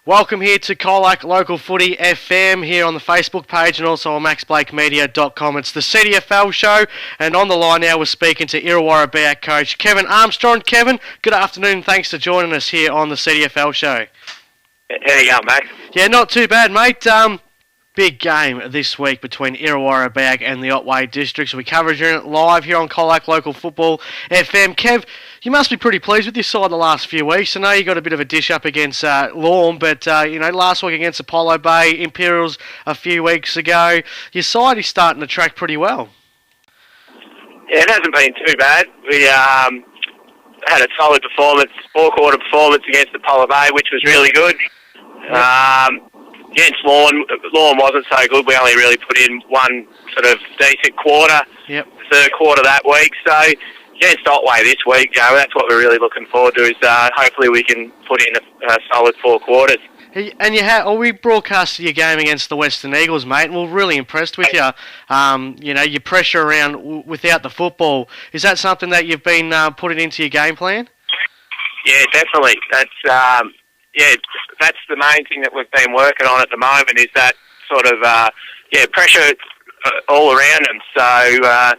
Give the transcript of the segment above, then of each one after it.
Welcome here to Colac Local Footy FM here on the Facebook page and also on maxblakemedia.com. It's the CDFL show, and on the line now we're speaking to Irrewarra Beeac coach Kevin Armstrong. Kevin, good afternoon. Thanks for joining us here on the CDFL show. How you going, Max? Yeah, not too bad, mate. Big game this week between Irrewarra, Beeac and the Otway districts. We covered it live here on Colac Local Football FM. Kev, you must be pretty pleased with your side the last few weeks. I know you got a bit of a dish up against Lawn, but last week against Apollo Bay, Imperials a few weeks ago, your side is starting to track pretty well. Yeah, it hasn't been too bad. We had a solid performance, four-quarter performance against Apollo Bay, which was really good. Against Lawn wasn't so good. We only really put in one sort of decent quarter, third quarter that week. So against Otway this week, that's what we're really looking forward to, is hopefully we can put in a solid 4 quarters. And we broadcasted your game against the Western Eagles, mate, and we're really impressed with you. Your pressure around without the football. Is that something that you've been putting into your game plan? Yeah, definitely. That's the main thing that we've been working on at the moment, is that sort of pressure all around them. So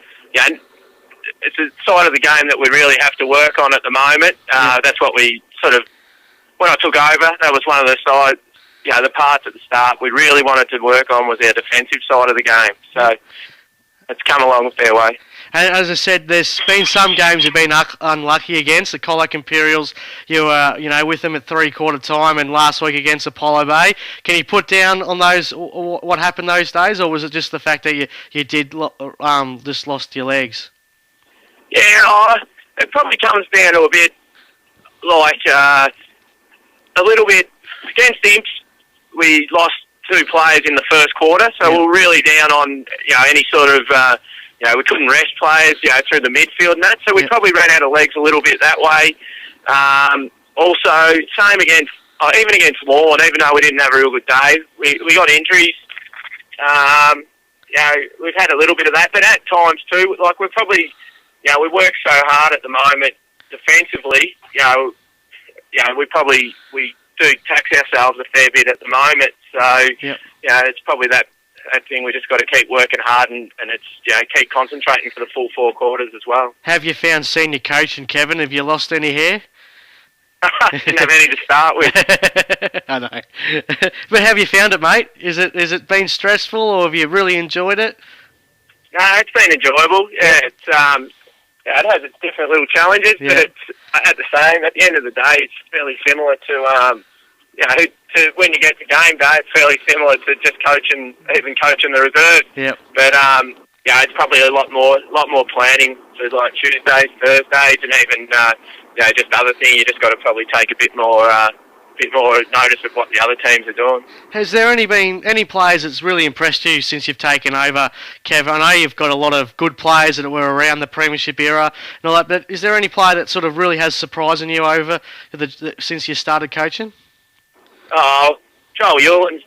it's a side of the game that we really have to work on at the moment. That's what we sort of, when I took over, that was one of the sides, the parts at the start we really wanted to work on was our defensive side of the game. So it's come along a fair way. And as I said, there's been some games you've been unlucky against. The Colac Imperials, you were with them at three-quarter time, and last week against Apollo Bay. Can you put down on those what happened those days, or was it just the fact that you did just lost your legs? Yeah, it probably comes down to a bit like a little bit against Imps. We lost 2 players in the first quarter, so we're really down on any sort of. We couldn't rest players, through the midfield and that, so we probably ran out of legs a little bit that way. Also, same even against Lawn, even though we didn't have a real good day, we got injuries. We've had a little bit of that, but at times too, like we're probably, we work so hard at the moment defensively. We do tax ourselves a fair bit at the moment, so it's probably that thing we just got to keep working hard and it's keep concentrating for the full 4 quarters as well. Have you found senior coach and Kevin? Have you lost any hair? Didn't have any to start with. I know. But have you found it, mate? Is it been stressful, or have you really enjoyed it? No, it's been enjoyable. Yeah, it's it has its different little challenges, but it's at the end of the day, it's fairly similar to to when you get to game day, it's fairly similar to just coaching the reserve. Yep. But it's probably a lot more planning for like Tuesdays, Thursdays, and even just other things. You just got to probably take a bit more notice of what the other teams are doing. Has there been any players that's really impressed you since you've taken over, Kev? I know you've got a lot of good players that were around the premiership era and all that, but is there any player that sort of really has surprising you over since you started coaching? Oh, Joel Ewan's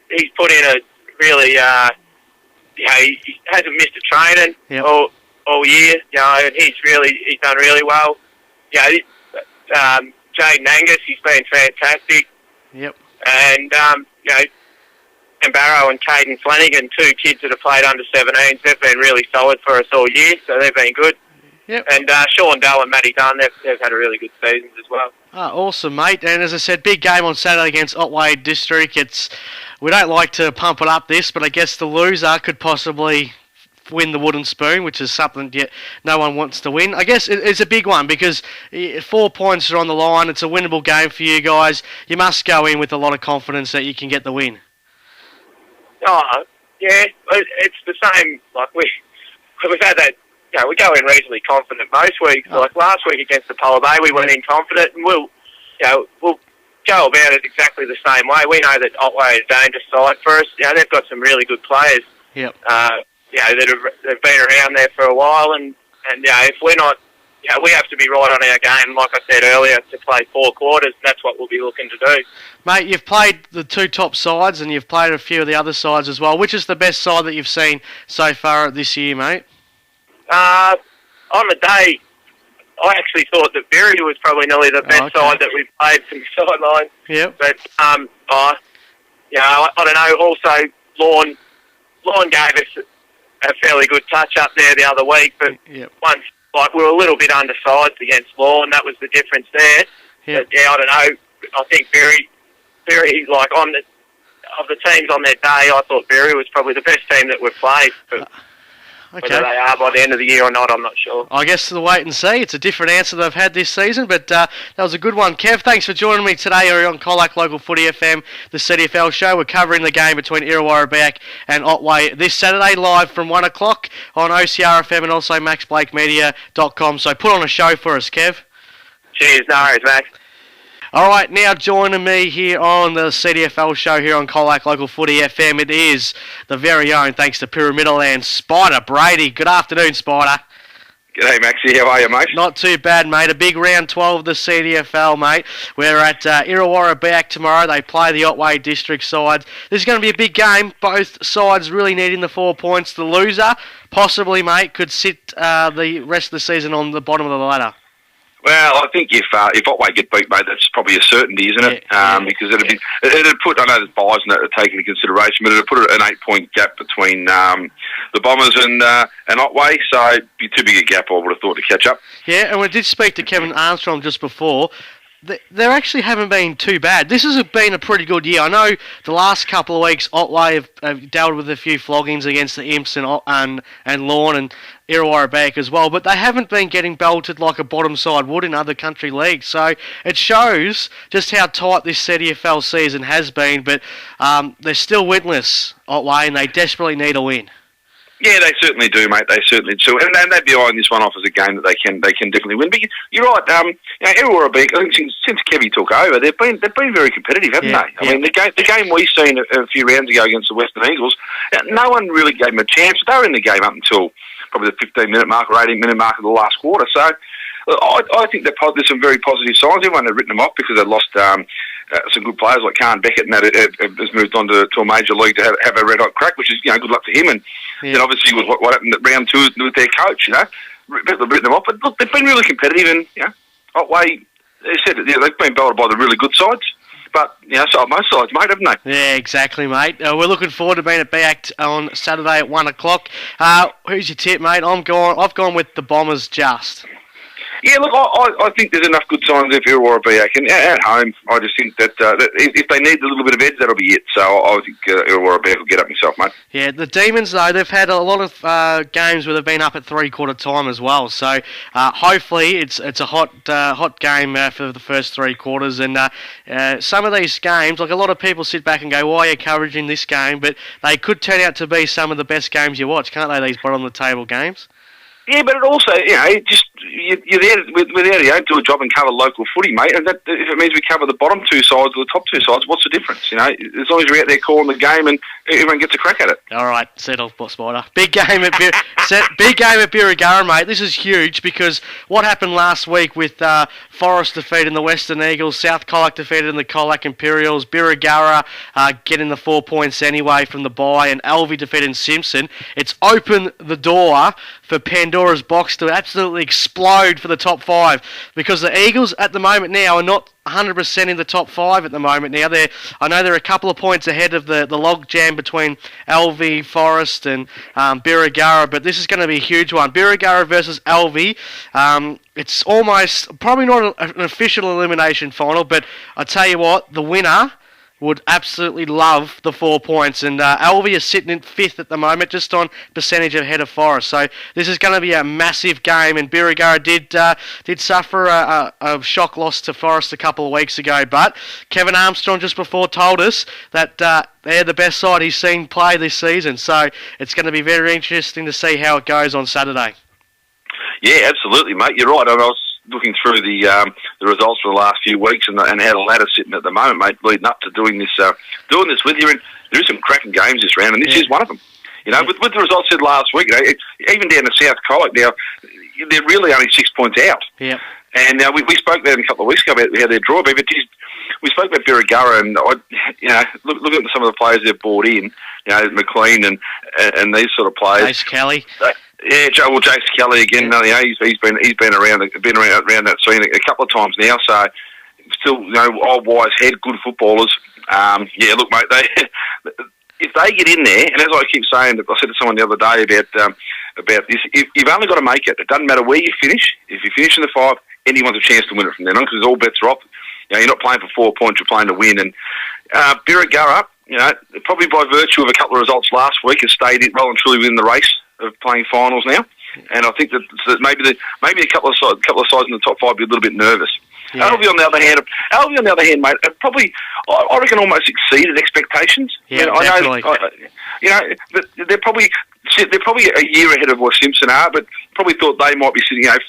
he's put in a really, he hasn't missed a training all year, and he's done really well. Jaden Angus, he's been fantastic. Yep. And, and Barrow and Caden Flanagan, 2 kids that have played under 17s, they've been really solid for us all year, so they've been good. Yep. And Sean Dell and Matty Dunn, they've had a really good season as well. Oh, awesome, mate. And as I said, big game on Saturday against Otway District. We don't like to pump it up this, but I guess the loser could possibly win the wooden spoon, which is something no one wants to win. I guess it's a big one because 4 points are on the line. It's a winnable game for you guys. You must go in with a lot of confidence that you can get the win. Oh, yeah. It's the same. Like we've had that. We go in reasonably confident most weeks. Oh. Like last week against Apollo Bay, we went in confident, and we'll go about it exactly the same way. We know that Otway is a dangerous side for us. They've got some really good players. Yep. They've been around there for a while, and if we're not, we have to be right on our game. Like I said earlier, to play 4 quarters, that's what we'll be looking to do. Mate, you've played the 2 top sides, and you've played a few of the other sides as well. Which is the best side that you've seen so far this year, mate? On the day, I actually thought that Berry was probably nearly the best side that we've played from the sideline. Yep. But, I don't know. Also, Lorne gave us a fairly good touch-up there the other week, but once, we were a little bit undersized against Lorne. That was the difference there. Yep. But, I don't know. I think Berry, of the teams on that day, I thought Berry was probably the best team that we've played. But whether they are by the end of the year or not, I'm not sure. I guess we'll wait and see. It's a different answer they've had this season, but that was a good one. Kev, thanks for joining me today here on Colac Local Footy FM, the CDFL show. We're covering the game between Irrewarra, Beeac and Otway this Saturday, live from 1 o'clock on OCR FM and also maxblakemedia.com. So put on a show for us, Kev. Cheers, no worries, Max. All right, now joining me here on the CDFL show here on Colac Local Footy FM, it is the very own, thanks to Pyramidal and Spida Brady. Good afternoon, Spida. G'day, Maxie. How are you, mate? Not too bad, mate. A big round 12 of the CDFL, mate. We're at Irrewarra Beeac tomorrow. They play the Otway District side. This is going to be a big game. Both sides really needing the 4 points. The loser, possibly, mate, could sit the rest of the season on the bottom of the ladder. Well, I think if Otway get beat, mate, that's probably a certainty, isn't it? Because it'd put, I know there's buys in that to take into consideration, but it'd put an 8-point gap between the Bombers and Otway, so it'd be too big a gap, I would have thought, to catch up. Yeah, and we did speak to Kevin Armstrong just before. They actually haven't been too bad. This has been a pretty good year. I know the last couple of weeks, Otway have dealt with a few floggings against the Imps and Lorne and Irrewarra Beeac as well, but they haven't been getting belted like a bottom side would in other country leagues. So it shows just how tight this CDFL season has been, but they're still winless, Otway, and they desperately need a win. Yeah, they certainly do, mate. They certainly do, and they'd be eyeing this one off as a game that they can definitely win. But you're right. Irrewarra Beeac, I think since Kevy took over, they've been very competitive, haven't they? I mean, the game we seen a few rounds ago against the Western Eagles, no one really gave them a chance. They were in the game up until probably the 15-minute mark or 18-minute mark of the last quarter. So I think there's some very positive signs. Everyone had written them off because they lost some good players like Khan Beckett, and that has moved on to a major league to have a red hot crack, which is good luck to him. And then obviously with what happened at round 2 with their coach, people have written them off. But look, they've been really competitive, and Otway, they said they've been belted by the really good sides. But so most sides, mate, haven't they? Yeah, exactly, mate. We're looking forward to being at Beeac on Saturday at 1 o'clock. Who's your tip, mate? I've gone with the Bombers just. Yeah, look, I think there's enough good signs there for Irrewarra Beeac, and at home, I just think that if they need a little bit of edge, that'll be it. So I think Irrewarra Beeac will get up himself, mate. Yeah, the Demons, though, they've had a lot of games where they've been up at three-quarter time as well. So hopefully it's a hot game for the first 3 quarters. And some of these games, like a lot of people sit back and go, why are you covering this game? But they could turn out to be some of the best games you watch, can't they, these bottom-of-the-table games? Yeah, but it also, you're there, we're there to do a job and cover local footy, mate. And that, if it means we cover the bottom 2 sides or the top 2 sides, what's the difference? As long as you're out there calling the game and everyone gets a crack at it. All right, settle, Spider. Big game at Beeac, mate. This is huge because what happened last week with Forest defeating the Western Eagles, South Colac defeating the Colac Imperials, Beeac getting the 4 points anyway from the bye, and Alvey defeating Simpson. It's opened the door for Pandora's box to absolutely explode for the top 5 because the Eagles at the moment now are not 100% in the top 5 at the moment now. I know they're a couple of points ahead of the log jam between Alvey, Forest and Beeac, but this is going to be a huge one. Beeac versus Alvey. It's almost, probably not an official elimination final, but I tell you what, the winner would absolutely love the 4 points. And Alvey is sitting in 5th at the moment, just on percentage ahead of Forest. So this is going to be a massive game. And Beeac did suffer a shock loss to Forest a couple of weeks ago. But Kevin Armstrong just before told us that they're the best side he's seen play this season. So it's going to be very interesting to see how it goes on Saturday. Yeah, absolutely, mate. You're right. I was looking through the results for the last few weeks and how the ladder's sitting at the moment, mate, leading up to doing this with you. And there is some cracking games this round, and this is one of them. With the results said last week, even down to South Colac now, they're really only 6 points out. Yeah. And we spoke about them a couple of weeks ago about how their draw, but we spoke about Beeac, and looking at some of the players they've brought in, McLean and these sort of players. Ace Kelly. Yeah, Jason Kelly again. Yeah. He's been around that scene a couple of times now. So still, old wise head, good footballers. Look, mate, if they get in there, and as I keep saying, I said to someone the other day about this, if you've only got to make it. It doesn't matter where you finish. If you finish in the 5, anyone's a chance to win it from then on, because all bets are off. You're not playing for 4 points, you're playing to win. And Irrewarra, probably by virtue of a couple of results last week, has stayed well and truly within the race of playing finals now. And I think that maybe a couple of sides in the top 5 will be a little bit nervous. Yeah. Alvie, on the other hand, mate, probably, I reckon, almost exceeded expectations. Yeah, definitely. They're probably a year ahead of what Simpson are, but probably thought they might be sitting eighth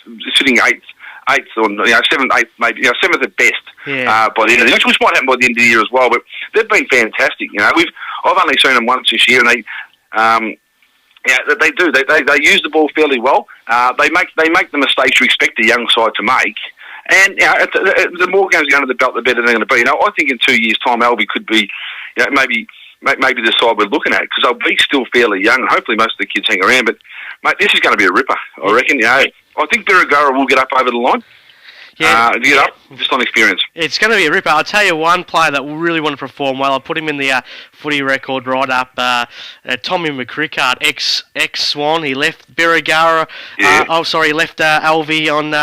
or seventh, eighth, maybe seventh at best. Yeah. By the end of the year, which might happen by the end of the year as well. But they've been fantastic. I've only seen them once this year, and they do. They use the ball fairly well. They make the mistakes you expect a young side to make. And the more games go under the belt, the better they're going to be. I think in 2 years' time, Albi could be, maybe the side we're looking at, because they'll be still fairly young, and hopefully most of the kids hang around. But mate, this is going to be a ripper, I reckon. I think Irrewarra will get up over the line. Get up, just on experience. It's going to be a ripper. I'll tell you one player that will really want to perform well. I'll put him in the footy record right up. Tommy McCrickard, ex-Swan. He left Irrewarra. He left Alvie on,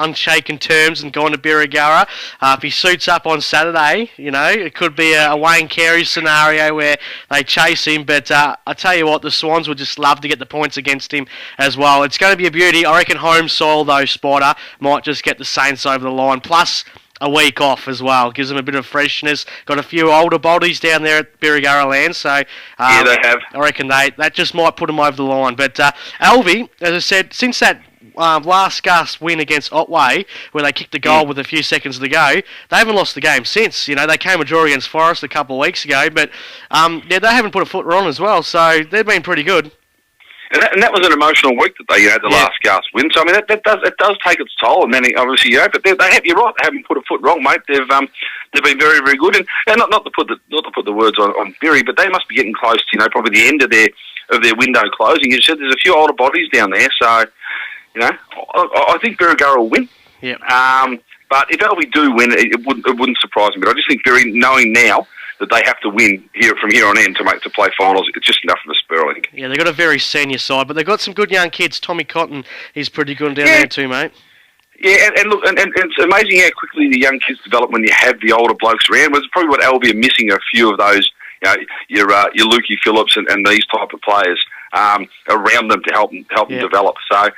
unshaken terms and gone to Irrewarra. If he suits up on Saturday, it could be a Wayne Carey scenario where they chase him. But I tell you what, the Swans would just love to get the points against him as well. It's going to be a beauty. I reckon home soil, though, Spider, might just get the Saints over the line, plus a week off as well. Gives them a bit of freshness. Got a few older bodies down there at Irrewarra land, so they have. I reckon that just might put them over the line. But Alvie, as I said, since that last gasp win against Otway, where they kicked the goal with a few seconds to go, they haven't lost the game since. They came a draw against Forest a couple of weeks ago, but they haven't put a foot wrong as well, so they've been pretty good. And that was an emotional week that they had the last gasp win. So I mean, it does take its toll. And then obviously, but you're right. They haven't put a foot wrong, mate. They've been very, very good. And not to put the words on Berry, but they must be getting close to probably the end of their window closing. You said there's a few older bodies down there, so I think Irrewarra will win. Yeah. But if Alvie do win, it wouldn't surprise me. But I just think Berry, knowing now that they have to win from here on in to play finals, it's just enough of a spur, I think. Yeah, they've got a very senior side, but they've got some good young kids. Tommy Cotton is pretty good down there too, mate. Yeah, and look, and it's amazing how quickly the young kids develop when you have the older blokes around. It's probably what Albi are missing, a few of those, your Lukey Phillips and these type of players around them to help them develop. So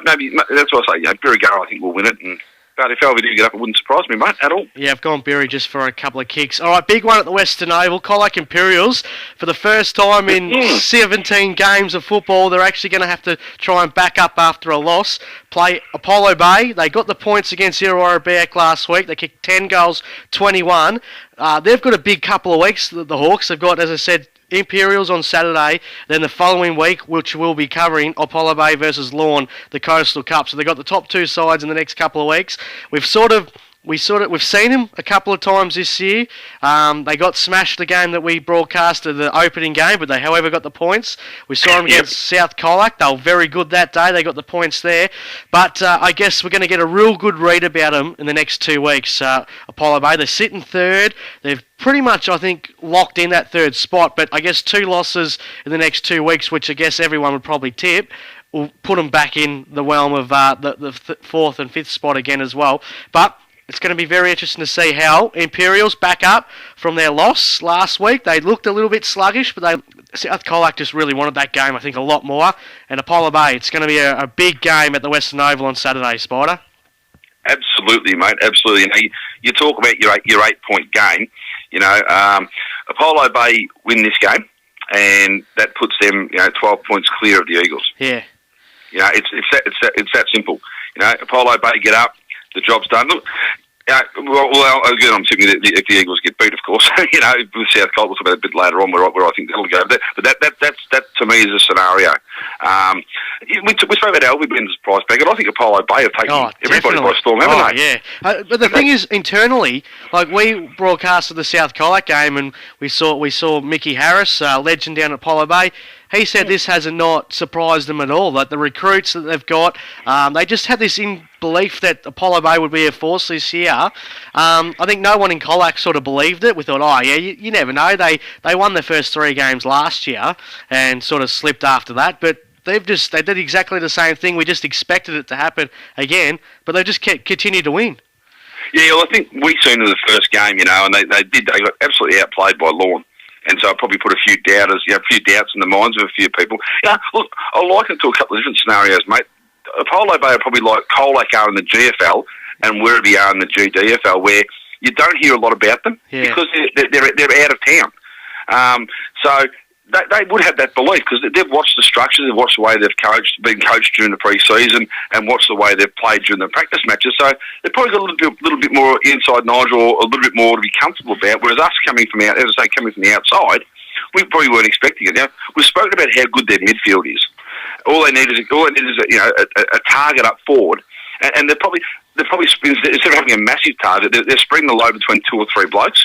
maybe that's what I say. Irrewarra, I think, will win it. But if Alvie do get up, it wouldn't surprise me, mate, at all. Yeah, I've gone Berry just for a couple of kicks. All right, big one at the Western Oval. Colac Imperials, for the first time in 17 games of football, they're actually going to have to try and back up after a loss. Play Apollo Bay. They got the points against Irrewarra Beeac last week. They kicked 10 goals, 21. They've got a big couple of weeks, the Hawks. They've got, as I said, Imperials on Saturday, then the following week, which we'll be covering, Apollo Bay versus Lorne, the Coastal Cup. So they've got the top two sides in the next couple of weeks. We've seen them a couple of times this year. They got smashed the game that we broadcasted, the opening game, but they, however, got the points. We saw them against South Colac. They were very good that day. They got the points there. But I guess we're going to get a real good read about them in the next 2 weeks. Apollo Bay, they're sitting third. They've pretty much, I think, locked in that third spot. But I guess 2 losses in the next 2 weeks, which I guess everyone would probably tip, will put them back in the realm of the 4th and 5th spot again as well. But it's going to be very interesting to see how Imperials back up from their loss last week. They looked a little bit sluggish, but South Colac just really wanted that game, I think, a lot more. And Apollo Bay, it's going to be a big game at the Western Oval on Saturday, Spider. Absolutely, mate. Absolutely. You talk about your 8-point game. Apollo Bay win this game, and that puts them 12 points clear of the Eagles. Yeah. It's that simple. Apollo Bay get up. The job's done. Look, again, I'm tipping if the Eagles get beat, of course. With South Colac, we'll talk about it a bit later on where I think that'll go. But that to me is a scenario. We spoke about Alvie being the surprise packet. I think Apollo Bay have taken everybody by storm, haven't they? Yeah. But the thing is, internally, like we broadcasted the South Colac game, and we saw Mickey Harris, legend down at Apollo Bay. he said this has not surprised them at all. Like the recruits that they've got, they just had this in belief that Apollo Bay would be a force this year. I think no one in Colac sort of believed it. We thought, oh yeah, you never know. They won their first 3 games last year and sort of slipped after that, but they did exactly the same thing. We just expected it to happen again, but they just continued to win. Yeah, well, I think we seen in the first game, and they got absolutely outplayed by Lorne. And so I probably put a few doubts in the minds of a few people. Look, I liken it to a couple of different scenarios, mate. Apollo Bay are probably like Colac are in the GFL and Werribee are in the GDFL, where you don't hear a lot about them because they're out of town. So they would have that belief because they've watched the structure, they've watched the way they've been coached during the pre-season, and watched the way they've played during the practice matches. So they've probably got a little bit more inside knowledge or a little bit more to be comfortable about. Whereas us coming from the outside, we probably weren't expecting it. Now we've spoken about how good their midfield is. All they need is a target up forward, and they're probably instead of having a massive target, they're spreading the load between 2 or 3 blokes,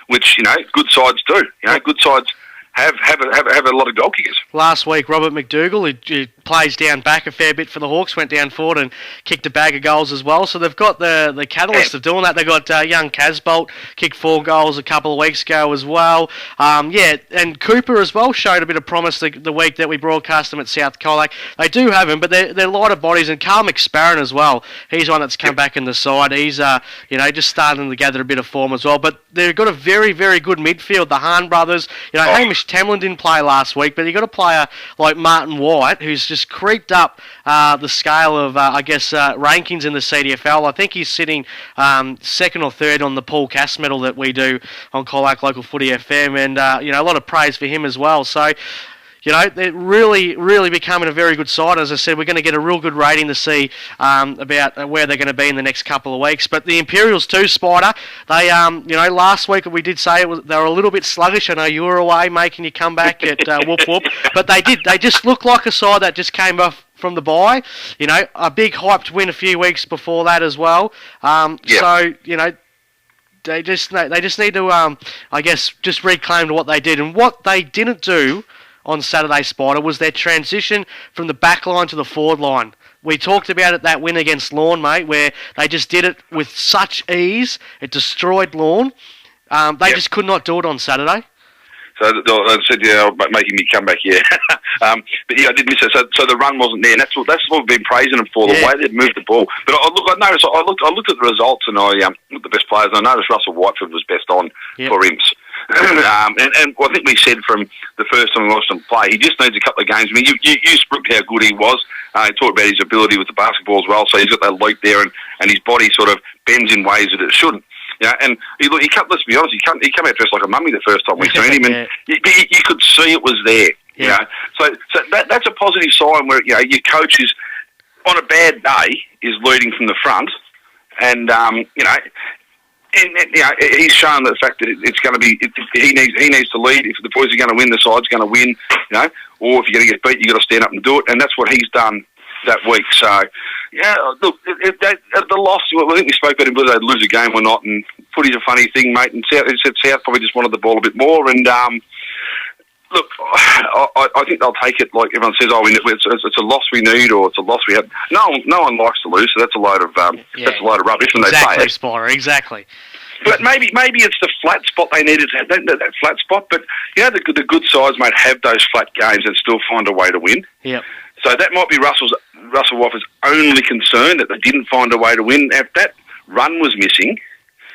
which good sides do. Good sides have a lot of goal kickers. Last week, Robert McDougall, who plays down back a fair bit for the Hawks, went down forward and kicked a bag of goals as well. So they've got the catalyst of doing that. They've got young Casbolt, kicked 4 goals a couple of weeks ago as well. And Cooper as well showed a bit of promise the week that we broadcast them at South Colac. They do have him, but they're lighter bodies. And Carl McSparron as well. He's one that's come back in the side. He's just starting to gather a bit of form as well. But they've got a very, very good midfield. The Hahn brothers. Hamish Tamlin didn't play last week, but you got a player like Martin White who's just creeped up the scale of, rankings in the CDFL. I think he's sitting 2nd or 3rd on the Paul Cass medal that we do on Colac Local Footy FM, and a lot of praise for him as well. So, they're really, really becoming a very good side. As I said, we're going to get a real good rating to see about where they're going to be in the next couple of weeks. But the Imperials too, Spider, they, last week we did say they were a little bit sluggish. I know you were away making your comeback at Whoop Whoop, but they just looked like a side that just came off from the bye. A big hyped win a few weeks before that as well. So, they just need to, just reclaim what they did. And what they didn't do on Saturday, Spider, was their transition from the back line to the forward line. We talked about it, that win against Lorne, mate, where they just did it with such ease. It destroyed Lorne. They just could not do it on Saturday. So I said, making me come back, but I did miss it. So the run wasn't there, and that's what we've been praising them for, the way they've moved the ball. But I looked at the results, and I looked at the best players, and I noticed Russell Whiteford was best on for Imps. And I think we said from the first time we watched him play, he just needs a couple of games. I mean, you spoke how good he was. He talked about his ability with the basketball as well, so he's got that leap there, and his body sort of bends in ways that it shouldn't. And let's be honest, he came out dressed like a mummy the first time we seen him, and you could see it was there. So that's a positive sign where your coach is on a bad day is leading from the front, and he's shown the fact that it's going to be. He needs to lead. If the boys are going to win, the side's going to win. Or if you're going to get beat, you got to stand up and do it. And that's what he's done that week. So, look, the loss. I think we spoke about him whether they'd lose a game or not. And footy's a funny thing, mate. And South probably just wanted the ball a bit more. And look, I think they'll take it like everyone says. It's a loss we need, or it's a loss we have. No one likes to lose, so that's a load of rubbish when they say it. Exactly. But maybe it's the flat spot they needed to have, that flat spot. But the good sides might have those flat games and still find a way to win. Yep. So that might be Russell Wofford's only concern, that they didn't find a way to win. If that run was missing,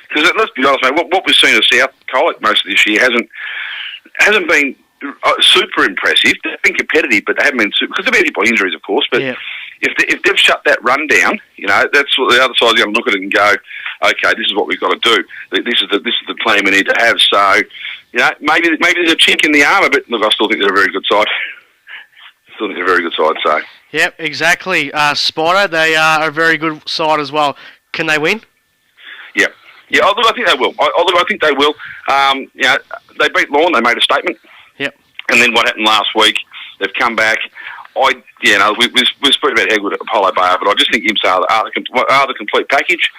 because let's be honest, mate, what we've seen of South Colac most of this year hasn't been super impressive. They've been competitive, but they haven't been super, because they've been hit by injuries, of course. But if they've shut that run down, that's what the other side's going to look at it and go, okay, this is what we've got to do. This is the plan we need to have. So, maybe there's a chink in the armour, but look, I still think they're a very good side. So. Yep, exactly. Spider, they are a very good side as well. Can they win? Yeah. Look, I think they will. I think they will. They beat Lorne. They made a statement. Yep. And then what happened last week? They've come back. We've spoken about how good Apollo Bay are, but I just think IMSA are the complete package.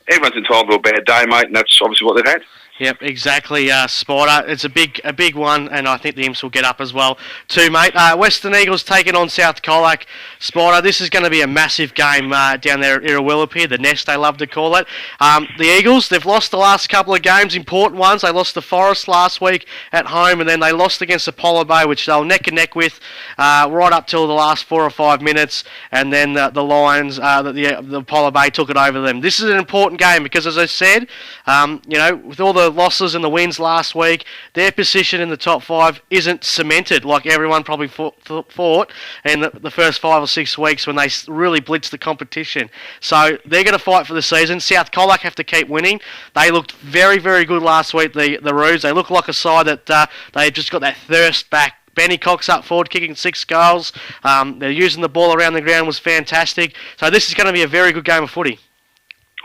Everyone's entitled to a bad day, mate, and that's obviously what they've had. Yep, exactly, Spider. It's a big one, and I think the Imps will get up as well too, mate. Western Eagles taking on South Colac. Spider, this is going to be a massive game down there at Irrewarra, the nest they love to call it. The Eagles, they've lost the last couple of games, important ones. They lost to Forest last week at home, and then they lost against Apollo Bay, which they were neck and neck with right up till the last 4 or 5 minutes, and then the Lions, the Apollo Bay took it over them. This is an important game because, as I said, with all the losses and the wins last week, their position in the top 5 isn't cemented like everyone probably thought in the first 5 or 6 weeks when they really blitzed the competition. So they're going to fight for the season. South Colac have to keep winning. They looked very, very good last week, the Roos. They look like a side that they've just got that thirst back. Benny Cox up forward, kicking 6 goals. They're using the ball around the ground, was fantastic. So this is going to be a very good game of footy.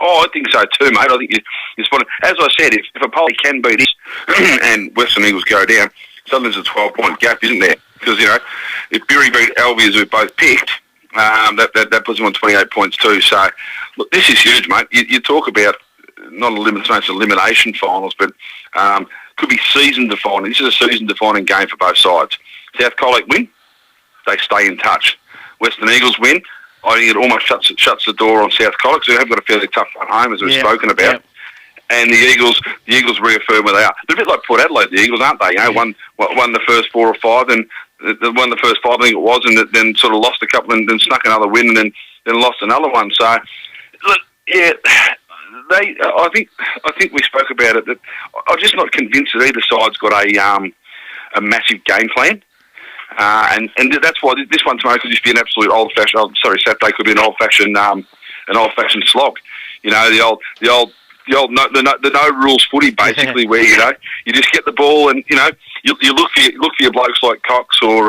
Oh, I think so too, mate. I think you're spot on. As I said, if Apollo can beat this and Western Eagles go down, suddenly there's a 12-point gap, isn't there? Because, if Beeac beat Alvey, as we've both picked, that puts them on 28 points too. So, look, this is huge, mate. You talk about not elimination finals, but could be season-defining. This is a season-defining game for both sides. South Colac win, they stay in touch. Western Eagles win, I think it almost shuts the door on South Colac, so they have got a fairly tough one home, as we've spoken about. Yep. And the Eagles reaffirm where they are. They're a bit like Port Adelaide, the Eagles, aren't they? Won the first 4 or 5, and won the first 5, I think it was, and then sort of lost a couple, and then snuck another win, and then lost another one. So, look, yeah, I think we spoke about it. That I'm just not convinced that either side's got a massive game plan. And that's why this one tomorrow could just be an absolute old-fashioned. Saturday could be an old-fashioned slog. The old no rules footy, basically, where you just get the ball and you look for your blokes like Cox or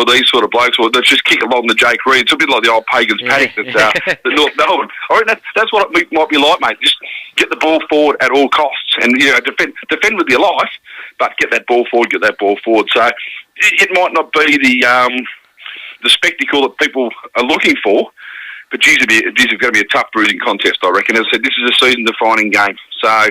these sort of blokes, or just kick along the Jake Reed. It's a bit like the old Pagans paddock that North Melbourne. I reckon that's what it might be like, mate. Just get the ball forward at all costs, and defend with your life, but get that ball forward. So it might not be the spectacle that people are looking for, but geez, it's going to be a tough bruising contest, I reckon. As I said, this is a season-defining game. So,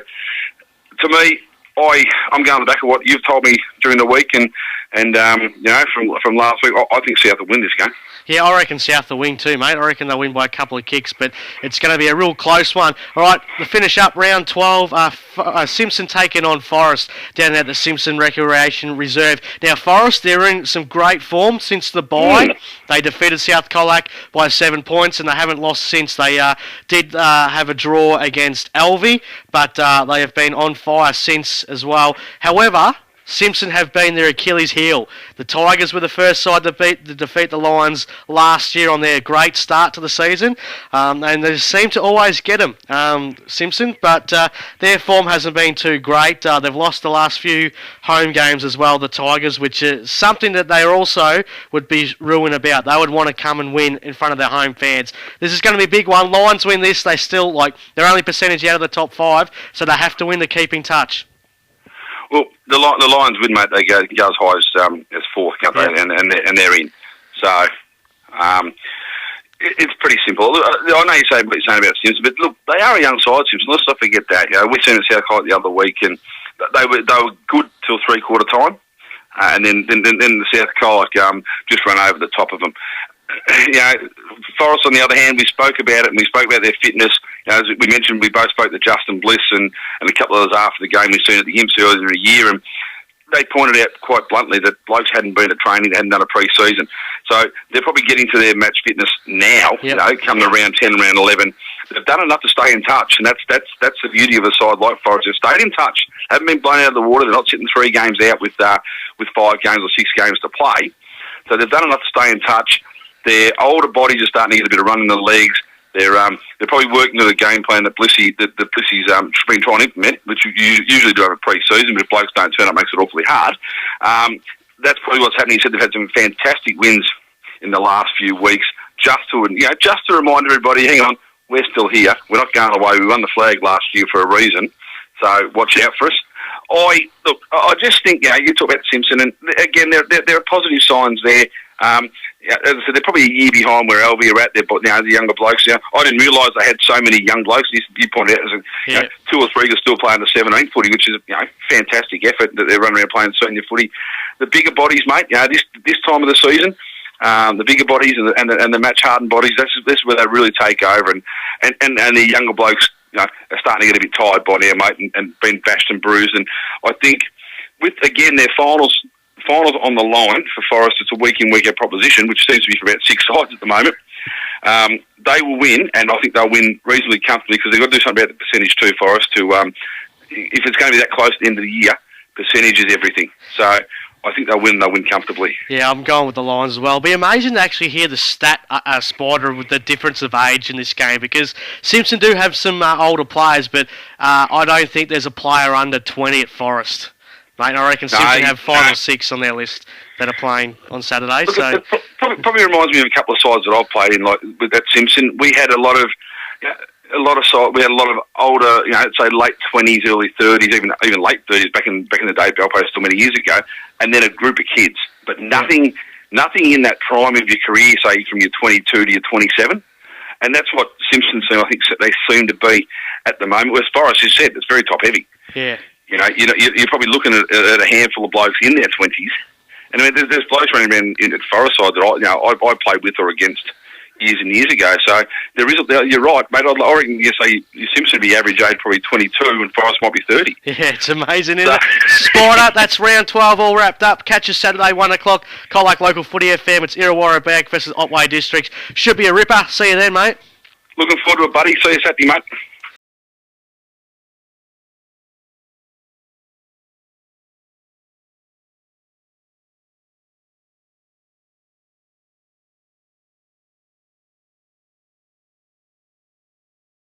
to me, I'm going on the back of what you've told me during the week, and from last week, I think South will win this game. Yeah, I reckon South will win too, mate. I reckon they'll win by a couple of kicks, but it's going to be a real close one. All right, to finish up round 12, Simpson taking on Forest down at the Simpson Recreation Reserve. Now, Forest, they're in some great form since the bye. They defeated South Colac by 7 points, and they haven't lost since. They did have a draw against Alvey, but they have been on fire since as well. However, Simpson have been their Achilles heel. The Tigers were the first side to defeat the Lions last year on their great start to the season, and they seem to always get them, Simpson, but their form hasn't been too great. They've lost the last few home games as well, the Tigers, which is something that they also would be ruined about. They would want to come and win in front of their home fans. This is going to be a big one. Lions win this, they're only percentage out of the top 5, so they have to win to keep in touch. Well, the Lions win, mate. They go as high as 4, can't they? And they're in. So it's pretty simple. I know you say what you're saying about Simpson, but look, they are a young side, Simpson. Let's not forget that. We seen South Colac the other week, and they were good till 3/4 time, and then the South Colac just ran over the top of them. Forest, on the other hand, we spoke about it, and we spoke about their fitness. As we mentioned, we both spoke to Justin Bliss and a couple of us after the game we seen at the Imps earlier in the year, and they pointed out quite bluntly that blokes hadn't been at training, hadn't done a pre-season. So they're probably getting to their match fitness now, come to round 10, round 11. They've done enough to stay in touch, and that's the beauty of a side like Forest. They've stayed in touch, haven't been blown out of the water. They're not sitting 3 games out with 5 games or 6 games to play. So they've done enough to stay in touch. Their older bodies are starting to get a bit of run in the legs. They're probably working to the game plan that Blissy's been trying to implement, which you usually do have a pre-season, but if blokes don't turn up, it makes it awfully hard. That's probably what's happening. He said they've had some fantastic wins in the last few weeks. Just to remind everybody, hang on, we're still here. We're not going away. We won the flag last year for a reason, so watch out for us. I just think you talk about Simpson, and again, there are positive signs there. as I said, they're probably a year behind where Albion are at. They're, the younger blokes. I didn't realise they had so many young blokes. You pointed out, there's 2 or 3 are still playing the 17 footy, which is fantastic effort that they're running around playing senior footy. The bigger bodies, mate. This time of the season, the bigger bodies and the match hardened bodies. This is where they really take over, and the younger blokes, are starting to get a bit tired by now, mate, and been bashed and bruised. And I think with again their finals on the line for Forest, it's a week in, week out proposition, which seems to be for about 6 sides at the moment. They will win, and I think they'll win reasonably comfortably because they've got to do something about the percentage too, Forest, to if it's going to be that close to the end of the year, percentage is everything. So I think they'll win comfortably. Yeah, I'm going with the Lions as well. It'll be amazing to actually hear the stat spider with the difference of age in this game, because Simpson do have some older players, but I don't think there's a player under 20 at Forest. Mate, I reckon Simpson have 5 or 6 on their list that are playing on Saturday. Look, so it probably reminds me of a couple of sides that I've played in, like with that Simpson. We had a lot of older, say late 20s, early 30s, even late 30s back in the day. Belpo still many years ago, and then a group of kids, but nothing in that prime of your career, say from your 22 to your 27. And that's what Simpson seem. I think they seem to be at the moment. Whereas Forest, as you said, it's very top heavy. Yeah. You're probably looking at a handful of blokes in their 20s. And I mean, there's blokes running around in the Forest side that I played with or against years and years ago. So you're right, mate. I reckon you say Simpson would be average age probably 22 and Forest might be 30. Yeah, it's amazing, isn't it? Spider, that's round 12 all wrapped up. Catch us Saturday, 1 o'clock. Colac Local Footy FM. It's Irrewarra Beeac versus Otway Districts. Should be a ripper. See you then, mate. Looking forward to it, buddy. See you Saturday, mate.